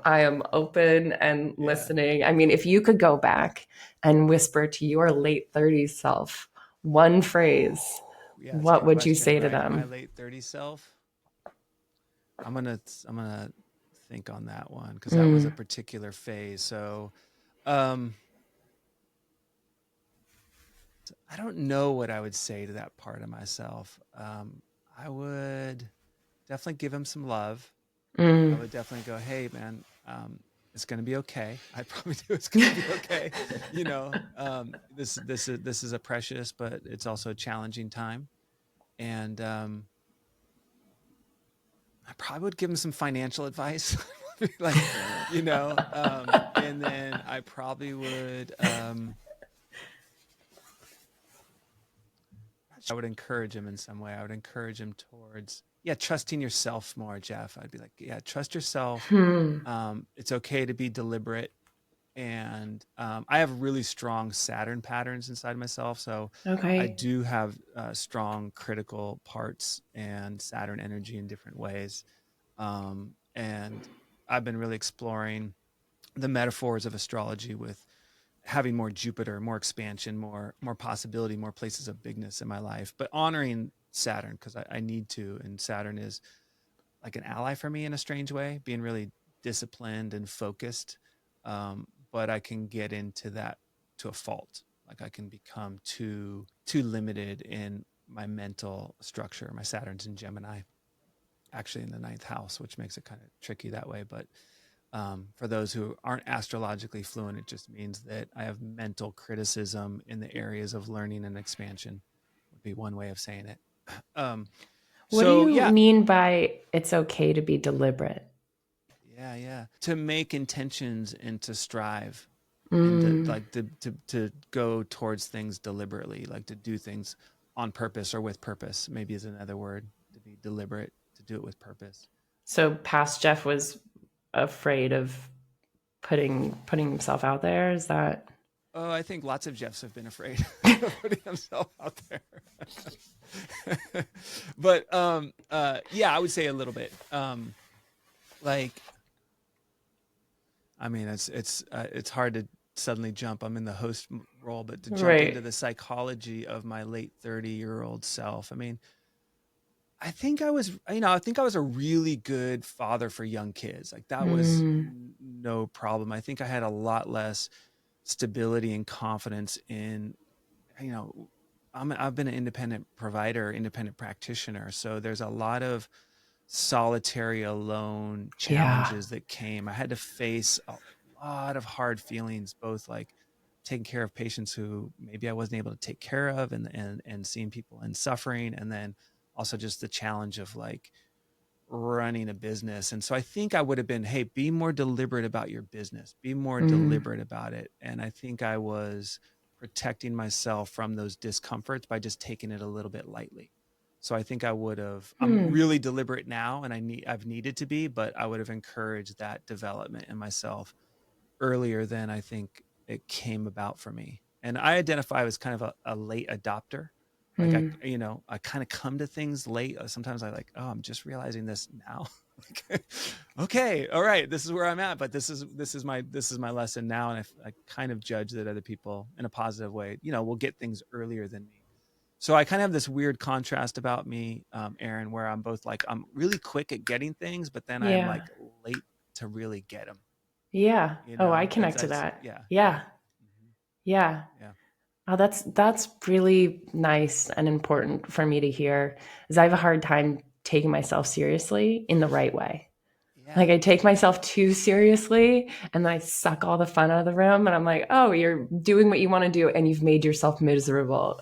open and Yeah. listening. I mean, if you could go back and whisper to your late 30s self one phrase, Yeah, it's a what good would you question, say to right? My them? late 30s self. I'm gonna think on that one because that was a Mm, particular phase. So, um, I don't know what I would say to that part of myself. I would definitely give him some love. I mm. would definitely go, "Hey, man, it's gonna be okay." I'd probably do. It's gonna be okay. This is a precious, but it's also a challenging time, and I probably would give him some financial advice, like, and then I probably would. I would encourage him in some way. I would encourage him towards, yeah, trusting yourself more, Jeff. I'd be like, yeah, trust yourself. Hmm. It's okay to be deliberate. And I have really strong Saturn patterns inside myself. So I Okay. do have strong critical parts and Saturn energy in different ways. And I've been really exploring the metaphors of astrology with having more Jupiter, more expansion, more possibility, more places of bigness in my life, but honoring Saturn because I need to. And Saturn is like an ally for me in a strange way, being really disciplined and focused. But I can get into that to a fault. Like I can become too limited in my mental structure. My Saturn's in Gemini, actually in the ninth house, which makes it kind of tricky that way. But for those who aren't astrologically fluent, it just means that I have mental criticism in the areas of learning and expansion, would be one way of saying it. Um, What do so you yeah, mean by it's okay to be deliberate? yeah. To make intentions and to strive and to Mm. like to go towards things deliberately, like to do things on purpose or with purpose, maybe is another word, to be deliberate, to do it with purpose. So past Jeff was afraid of putting himself out there. Is that Oh, I think lots of Jeffs have been afraid of putting himself out there. But yeah, I would say a little bit. Like I mean, it's hard to suddenly jump. I'm in the host role, but to jump into right? the psychology of my late 30-year-old self. I mean, I think I was a really good father for young kids. Like that was Mm, no problem. I think I had a lot less stability and confidence in, you know, I've been an independent provider, independent practitioner. So there's a lot of solitary alone yeah. challenges that came. I had to face a lot of hard feelings, both like taking care of patients who maybe I wasn't able to take care of and seeing people in suffering. And then also just the challenge of like running a business. And so I think I would have been, hey, be more deliberate about your business, be more Mm, deliberate about it. And I think I was protecting myself from those discomforts by just taking it a little bit lightly. So I think I would have, I'm hmm. really deliberate now and I've needed to be, but I would have encouraged that development in myself earlier than I think it came about for me. And I identify as kind of a late adopter. Like Hmm. I kind of come to things late. Sometimes I like, oh, I'm just realizing this now. Like, okay, all right, this is where I'm at, but this is my lesson now, and I kind of judge that other people in a positive way, will get things earlier than me. So I kind of have this weird contrast about me, Erin, where I'm both like I'm really quick at getting things, but then I'm Yeah. like late to really get them. Yeah. Oh, I It's connect to that's that. yeah, yeah, Yeah. mhm, Yeah. yeah, Oh, that's really nice and important for me to hear. Is I have a hard time taking myself seriously in the right way. yeah, Like I take myself too seriously and then I suck all the fun out of the room and I'm like, "Oh, you're doing what you want to do and you've made yourself miserable.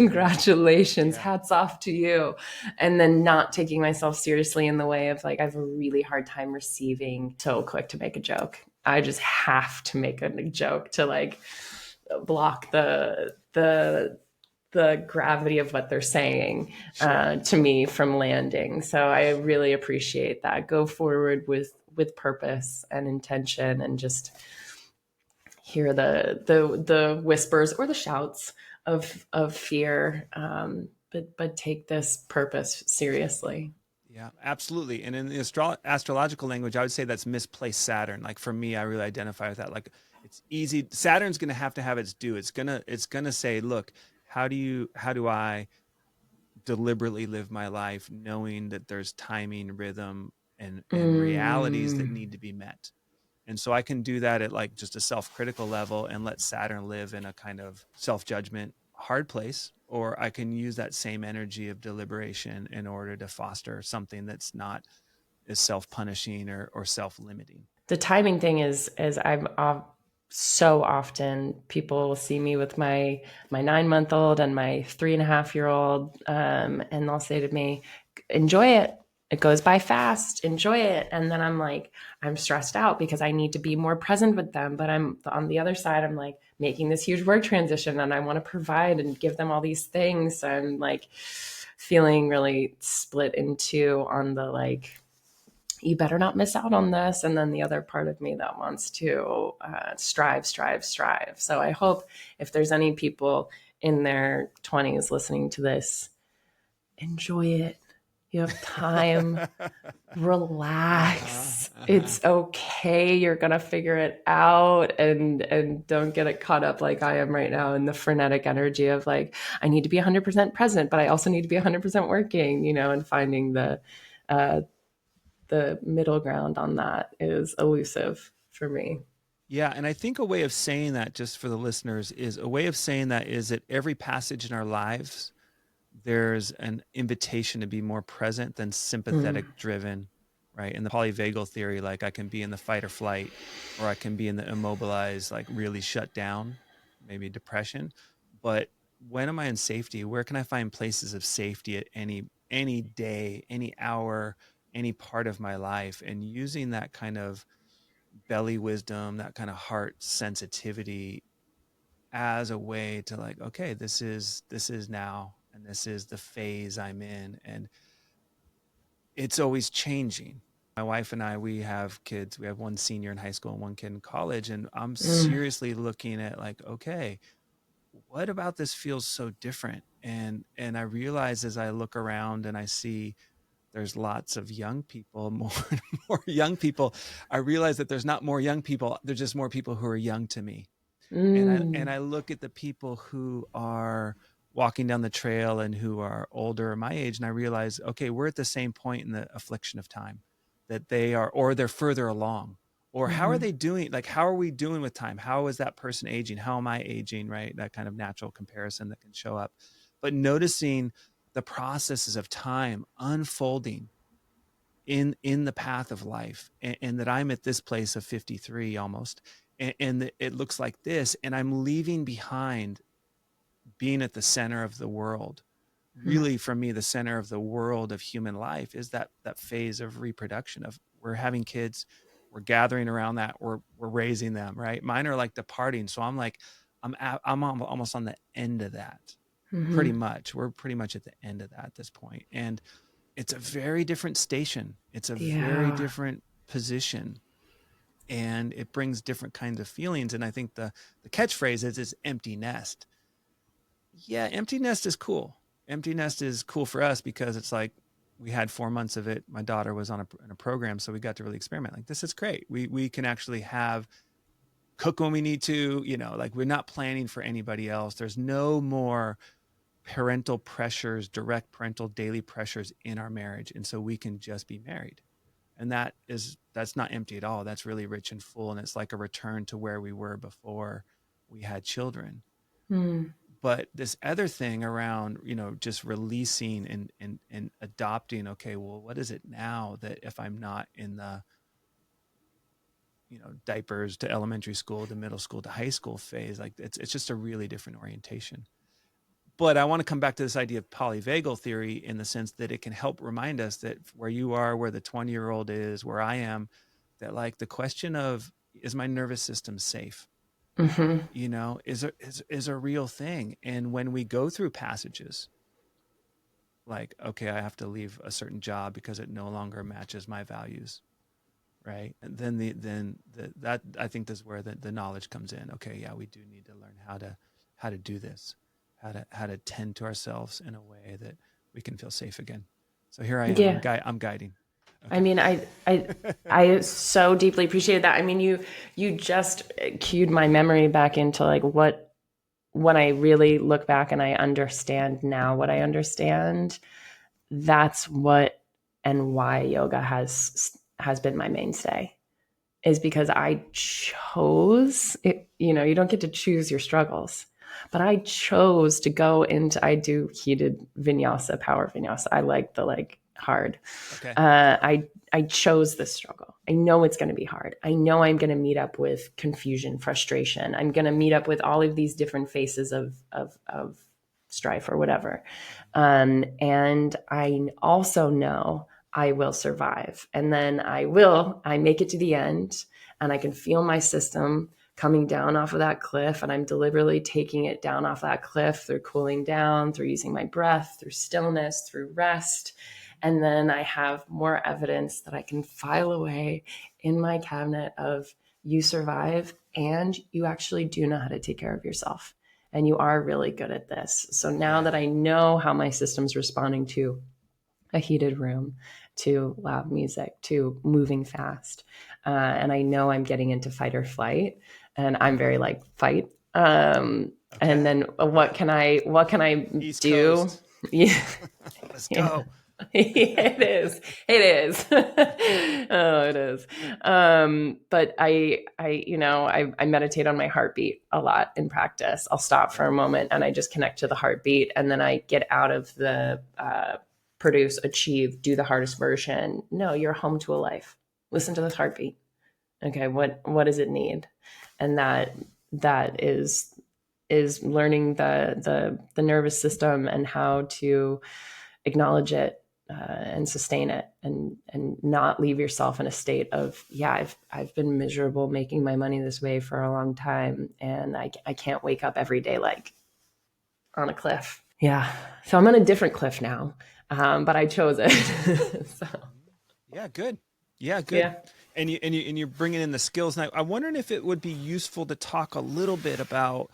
yeah, Congratulations. yeah, Hats off to you." And then not taking myself seriously in the way of like I have a really hard time receiving so quick to make a joke. I just have to make a joke to like block the gravity of what they're saying sure, to me from landing. So I really appreciate that. Go forward with purpose and intention, and just hear the whispers or the shouts of fear, but take this purpose seriously. Yeah, absolutely. And in the astrological language, I would say that's misplaced Saturn. Like for me, I really identify with that. Like it's easy. Saturn's going to have its due. It's going to say, look, how do I deliberately live my life knowing that there's timing, rhythm, and realities that Mm. need to be met. And so I can do that at like just a self-critical level and let Saturn live in a kind of self-judgment hard place, or I can use that same energy of deliberation in order to foster something that's not as self-punishing or self-limiting. The timing thing is I'm so often people will see me with my 9-month-old and my 3.5-year-old, and they'll say to me, "Enjoy it. It goes by fast. Enjoy it." And then I'm like, I'm stressed out because I need to be more present with them. But I'm on the other side. I'm like making this huge work transition, and I want to provide and give them all these things. So I'm like feeling really split in two on the like, you better not miss out on this. And then the other part of me that wants to strive, strive, strive. So I hope if there's any people in their 20s listening to this, enjoy it. You have time, relax. Uh-huh. It's okay. You're gonna figure it out, and don't get it caught up like I am right now in the frenetic energy of like, I need to be 100% present, but I also need to be 100% working, and finding uh, the middle ground on that is elusive for me. Yeah, and I think a way of saying that, just for the listeners, is a way of saying that is that every passage in our lives, there's an invitation to be more present than Mm. sympathetic driven, right? In the polyvagal theory, like I can be in the fight or flight, or I can be in the immobilized, like really shut down, maybe depression. But when am I in safety? Where can I find places of safety at any day, any hour, any part of my life? And using that kind of belly wisdom, that kind of heart sensitivity as a way to like, okay, this is now, and this is the phase I'm in, and it's always changing. My wife and I, we have kids. We have one senior in high school and one kid in college, and I'm Mm. seriously looking at like, okay, what about this feels so different? And I realize as I look around and I see there's lots of young people, more and more young people. I realize that there's not more young people. There's just more people who are young to me. And I Mm. look at the people who are walking down the trail and who are older or my age, and I realize, okay, we're at the same point in the affliction of time that they are, or they're further along. Or how are Mm-hmm. they doing? Like, how are we doing with time? How is that person aging? How am I aging? Right? That kind of natural comparison that can show up. But noticing the processes of time unfolding in the path of life, and that I'm at this place of 53 almost, and it looks like this, and I'm leaving behind being at the center of the world. Really, for me, the center of the world of human life is that phase of reproduction, of we're having kids, we're gathering around that, we're raising them, right? Mine are like departing, so I'm almost on the end of that. Pretty Mm-hmm. much, we're pretty much at the end of that at this point, and it's a very different station. It's a very Yeah. different position, and it brings different kinds of feelings. And I think the catchphrase is empty nest. Yeah, empty nest is cool. Empty nest is cool for us because it's like we had 4 months of it. My daughter was in a program, so we got to really experiment. Like, this is great. We can actually have cook when we need to. Like, we're not planning for anybody else. There's no more parental pressures, direct parental daily pressures in our marriage, and so we can just be married. And that's not empty at all. That's really rich and full, and it's like a return to where we were before we had children. Mm. But this other thing around, just releasing and adopting, okay, well, what is it now that if I'm not in the, diapers to elementary school to middle school to high school phase, like it's just a really different orientation. But I want to come back to this idea of polyvagal theory in the sense that it can help remind us that where you are, where the 20-year-old is, where I am, that like the question of, is my nervous system safe? Mm-hmm. Is a real thing. And when we go through passages like, okay, I have to leave a certain job because it no longer matches my values, right? And that I think this is where the knowledge comes in. Okay, yeah, we do need to learn how to do this, how to tend to ourselves in a way that we can feel safe again. So here I am. Yeah. I'm guiding. I Okay. mean, I so deeply appreciate that. I mean, you just cued my memory back into like what when I really look back and I understand now what I understand, that's what and why yoga has been my mainstay, is because I chose it. You know, you don't get to choose your struggles, but I chose to go into, I do heated vinyasa, power vinyasa. I like the like hard. Okay. I chose this struggle. I know it's going to be hard. I know I'm going to meet up with confusion, frustration. I'm going to meet up with all of these different faces of strife or whatever. And I also know I will survive. And then I make it to the end and I can feel my system coming down off of that cliff. And I'm deliberately taking it down off that cliff through cooling down, through using my breath, through stillness, through rest. And then I have more evidence that I can file away in my cabinet of you survive and you actually do know how to take care of yourself. And you are really good at this. So now Yeah. that I know how my system's responding to a heated room, to loud music, to moving fast, and I know I'm getting into fight or flight, and I'm very like fight. And Okay. then Yeah. what can I East do? Coast. Yeah, Let's yeah. go. It is. It is. Oh, it is. But I meditate on my heartbeat a lot in practice. I'll stop for Yeah. a moment and I just connect to the heartbeat, and then I get out of the produce, achieve, do the hardest version. No, you're home to a life. Listen to this heartbeat. Okay, what does it need? And that is learning the nervous system and how to acknowledge it and sustain it, and not leave yourself in a state of, yeah, I've been miserable making my money this way for a long time, and I can't wake up every day like on a cliff. Yeah, so I'm on a different cliff now, but I chose it. So Yeah. Good. Yeah. Good. yeah, And you're bringing in the skills. Now, I'm wondering if it would be useful to talk a little bit about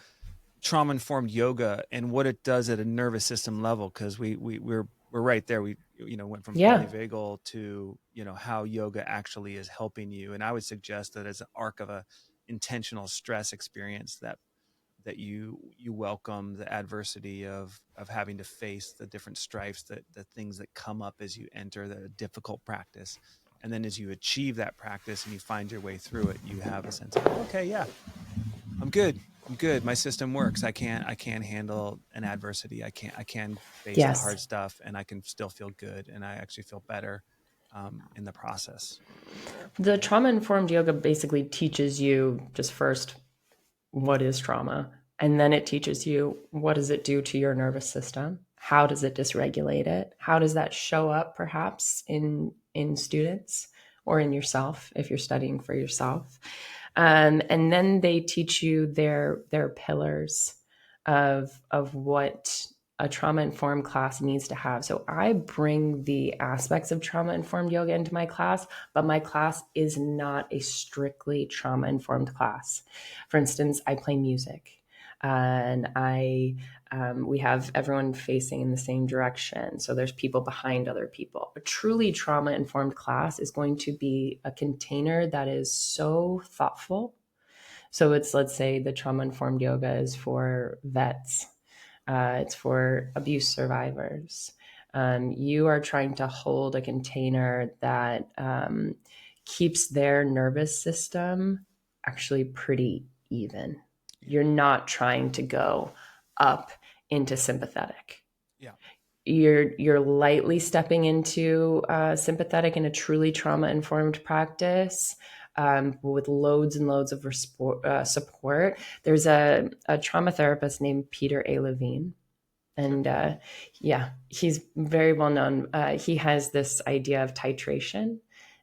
trauma informed yoga and what it does at a nervous system level, because we're right there. We went from yeah, polyvagal to how yoga actually is helping you. And I would suggest that as an arc of a intentional stress experience, that you welcome the adversity of having to face the different strifes, that the things that come up as you enter the difficult practice, and then as you achieve that practice and you find your way through it, you have a sense of, oh, okay, yeah, I'm good. I'm good. My system works. I can handle an adversity. I can face the yes. hard stuff, and I can still feel good, and I actually feel better in the process. The trauma informed yoga basically teaches you just first what is trauma, and then it teaches you what does it do to your nervous system, how does it dysregulate it, how does that show up perhaps in students or in yourself if you're studying for yourself. And then they teach you their pillars of what a trauma informed class needs to have. So I bring the aspects of trauma informed yoga into my class, but my class is not a strictly trauma informed class. For instance, I play music, and we have everyone facing in the same direction. So there's people behind other people. A truly trauma informed class is going to be a container that is so thoughtful. So it's, let's say the trauma informed yoga is for vets, it's for abuse survivors. You are trying to hold a container that keeps their nervous system actually pretty even. Yeah. You're not trying to go up into sympathetic. Yeah. You're lightly stepping into sympathetic in a truly trauma informed practice, with loads and loads of support. There's a trauma therapist named Peter A. Levine, Sure. and yeah, he's very well known. He has this idea of titration,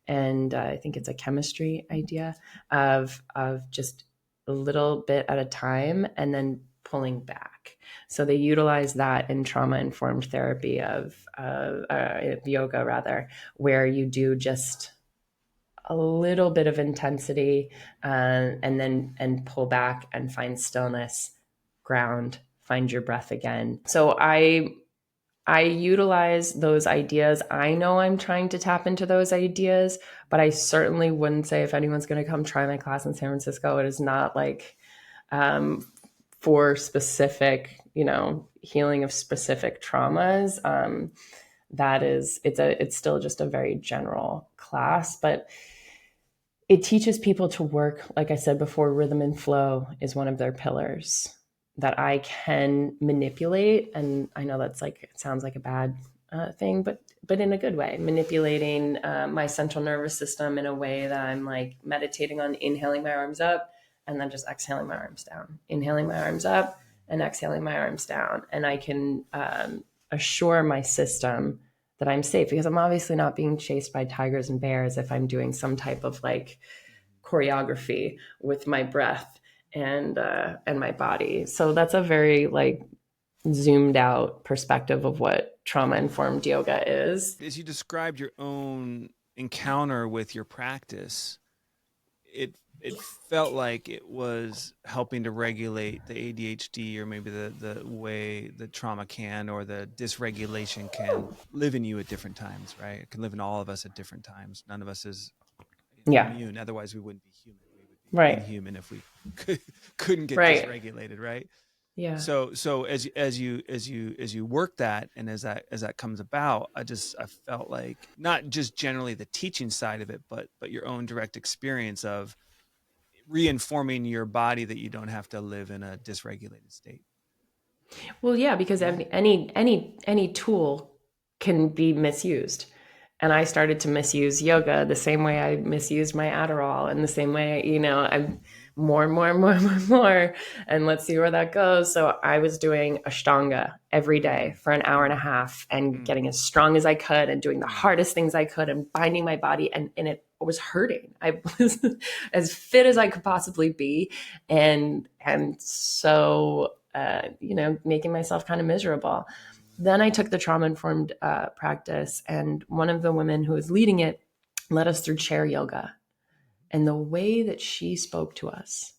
and I think it's a chemistry idea of just a little bit at a time and then pulling back. So they utilize that in trauma informed therapy of yoga, rather, where you do just a little bit of intensity, and pull back and find stillness, ground, find your breath again. So I utilize those ideas. I know I'm trying to tap into those ideas, but I certainly wouldn't say if anyone's going to come try my class in San Francisco, it is not like for specific, healing of specific traumas. It's still just a very general class, but it teaches people to work, like I said before, rhythm and flow is one of their pillars that I can manipulate. And I know that's like, it sounds like a bad thing, but in a good way, manipulating my central nervous system in a way that I'm like meditating on inhaling my arms up and then just exhaling my arms down, inhaling my arms up and exhaling my arms down. And I can assure my system that I'm safe, because I'm obviously not being chased by tigers and bears if I'm doing some type of like choreography with my breath and my body. So that's a very like zoomed out perspective of what trauma informed yoga is. As you described your own encounter with your practice, it felt like it was helping to regulate the ADHD, or maybe the way the trauma can, or the dysregulation can live in you at different times, right? It can live in all of us at different times. None of us is Yeah. immune. Otherwise we wouldn't be human. We would be Right. inhuman if we couldn't get Right. dysregulated, right? Yeah. So as you work that, and as that comes about, I felt like not just generally the teaching side of it, but your own direct experience of reinforming your body that you don't have to live in a dysregulated state. Well, yeah, because Yeah. any tool can be misused. And I started to misuse yoga the same way I misused my Adderall, and the same way, I'm more and more and more and more and more. And let's see where that goes. So I was doing Ashtanga every day for an hour and a half and getting as strong as I could and doing the hardest things I could and binding my body. And it was hurting. I was as fit as I could possibly be. And so, making myself kind of miserable. Then I took the trauma-informed practice, and one of the women who was leading it led us through chair yoga. And the way that she spoke to us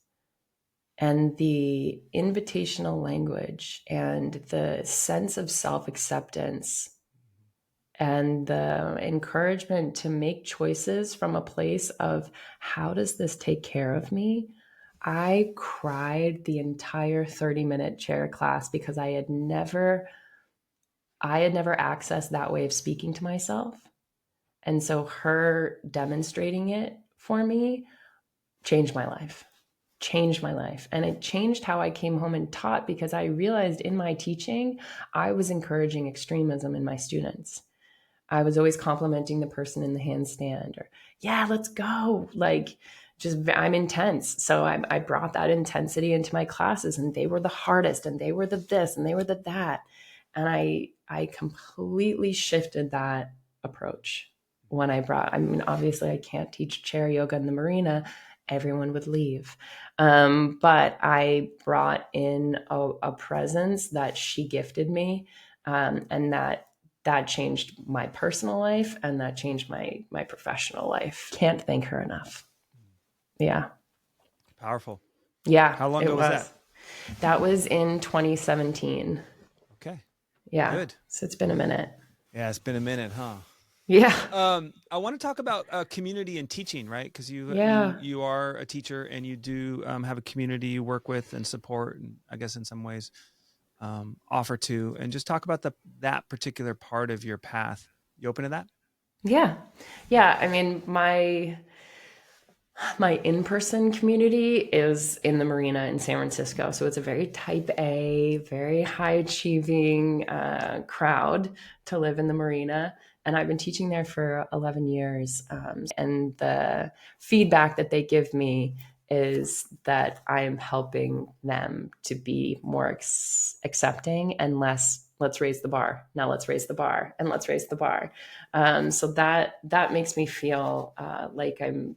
and the invitational language and the sense of self-acceptance and the encouragement to make choices from a place of, how does this take care of me? I cried the entire 30-minute chair class because I had never accessed that way of speaking to myself. And so her demonstrating it for me changed my life. And it changed how I came home and taught, because I realized in my teaching, I was encouraging extremism in my students. I was always complimenting the person in the handstand, or, yeah, let's go. Like, I'm intense. So I brought that intensity into my classes, and they were the hardest, and they were the this, and they were the that. And I completely shifted that approach when obviously I can't teach chair yoga in the marina. Everyone would leave. But I brought in a presence that she gifted me, and that changed my personal life, and that changed my professional life. Can't thank her enough. Yeah. Powerful. Yeah. How long it ago was that? That was in 2017. Okay. Yeah. Good. So it's been a minute. Yeah, it's been a minute, huh? Yeah. I want to talk about community and teaching, right? Because you are a teacher, and you do have a community you work with and support, and I guess in some ways offer to, and just talk about that particular part of your path. You open to that? Yeah. I mean, my in-person community is in the marina in San Francisco. So it's a very type A, very high achieving crowd to live in the marina. And I've been teaching there for 11 years. And the feedback that they give me is that I am helping them to be more accepting and less, let's raise the bar. Now let's raise the bar, and let's raise the bar. So that makes me feel like I'm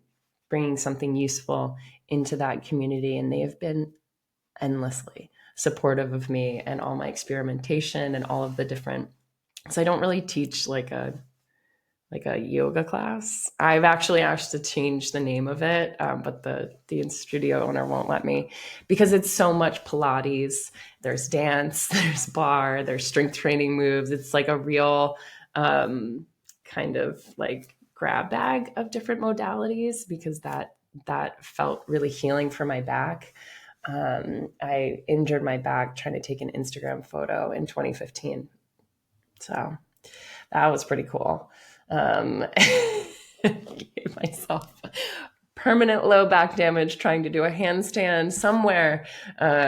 bringing something useful into that community. And they have been endlessly supportive of me and all my experimentation and all of the different. So I don't really teach like a like a yoga class. I've actually asked to change the name of it, but the studio owner won't let me because it's so much Pilates. There's dance, there's bar, there's strength training moves. It's like a real kind of like grab bag of different modalities because that felt really healing for my back. I injured my back trying to take an Instagram photo in 2015. So that was pretty cool. Gave myself permanent low back damage trying to do a handstand somewhere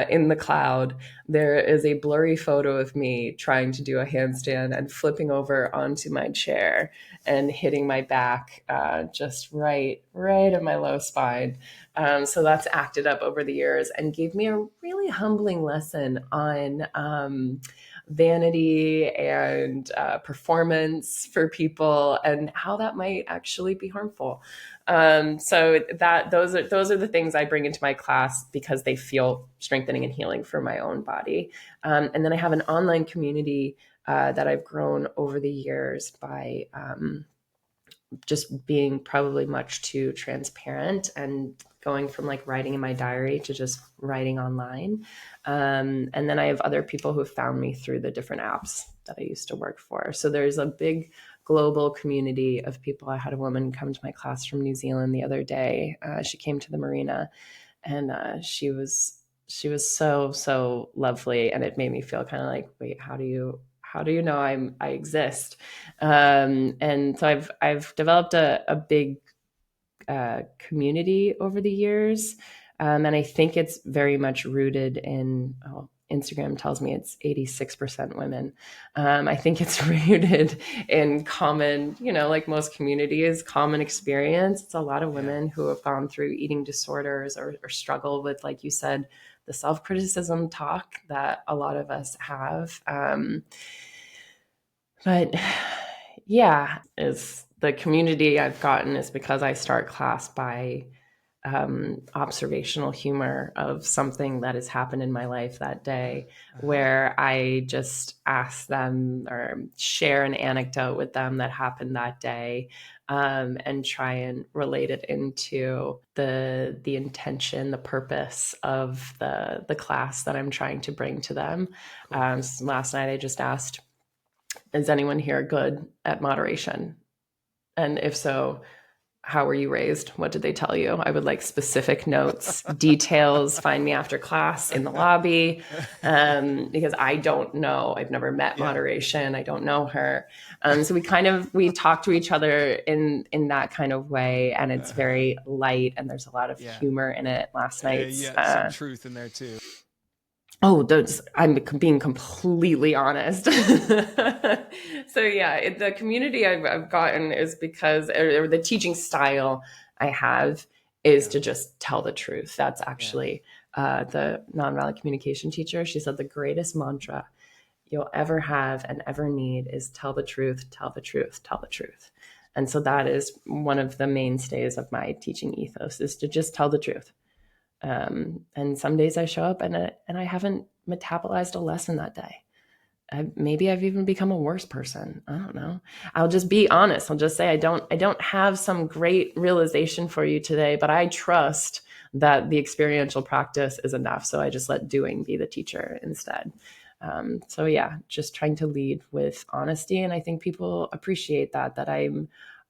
in the cloud. There is a blurry photo of me trying to do a handstand and flipping over onto my chair and hitting my back just right at my low spine. So that's acted up over the years and gave me a really humbling lesson on vanity and performance for people and how that might actually be harmful. So that those are the things I bring into my class because they feel strengthening and healing for my own body. And then I have an online community that I've grown over the years by just being probably much too transparent and going from like writing in my diary to just writing online. And then I have other people who found me through the different apps that I used to work for. So there's a big global community of people. I had a woman come to my class from New Zealand the other day. She came to the marina and she was so lovely. And it made me feel kind of like, wait, how do you know I exist? And so I've developed a big community over the years, and I think it's very much rooted in. Instagram tells me it's 86% women. I think it's rooted in common, like most communities, common experience. It's a lot of women who have gone through eating disorders or struggle with, like you said, the self-criticism talk that a lot of us have. But yeah, is the community I've gotten is because I start class by observational humor of something that has happened in my life that day, where I just ask them or share an anecdote with them that happened that day, and try and relate it into the intention, the purpose of the class that I'm trying to bring to them. So last night I just asked, is anyone here good at moderation? And if so, how were you raised? What did they tell you? I would like specific notes, details, find me after class in the lobby, because I don't know. I've never met moderation. I don't know her. So we talk to each other in that kind of way, and it's very light, and there's a lot of humor in it. Last night's some truth in there too. Oh, I'm being completely honest. So yeah, the community I've gotten is because, or the teaching style I have is to just tell the truth. That's actually the nonviolent communication teacher. She said the greatest mantra you'll ever have and ever need is tell the truth, tell the truth, tell the truth. And so that is one of the mainstays of my teaching ethos, is to just tell the truth. And some days I show up and I haven't metabolized a lesson that day. Maybe I've even become a worse person. I don't know. I'll just be honest. I'll just say I don't have some great realization for you today, but I trust that the experiential practice is enough. So I just let doing be the teacher instead. So yeah, just trying to lead with honesty, and I think people appreciate that I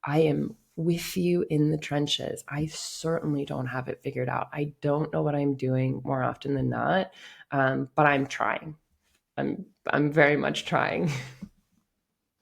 am with you in the trenches. I certainly don't have it figured out. I don't know what I'm doing more often than not, but I'm trying. I'm very much trying.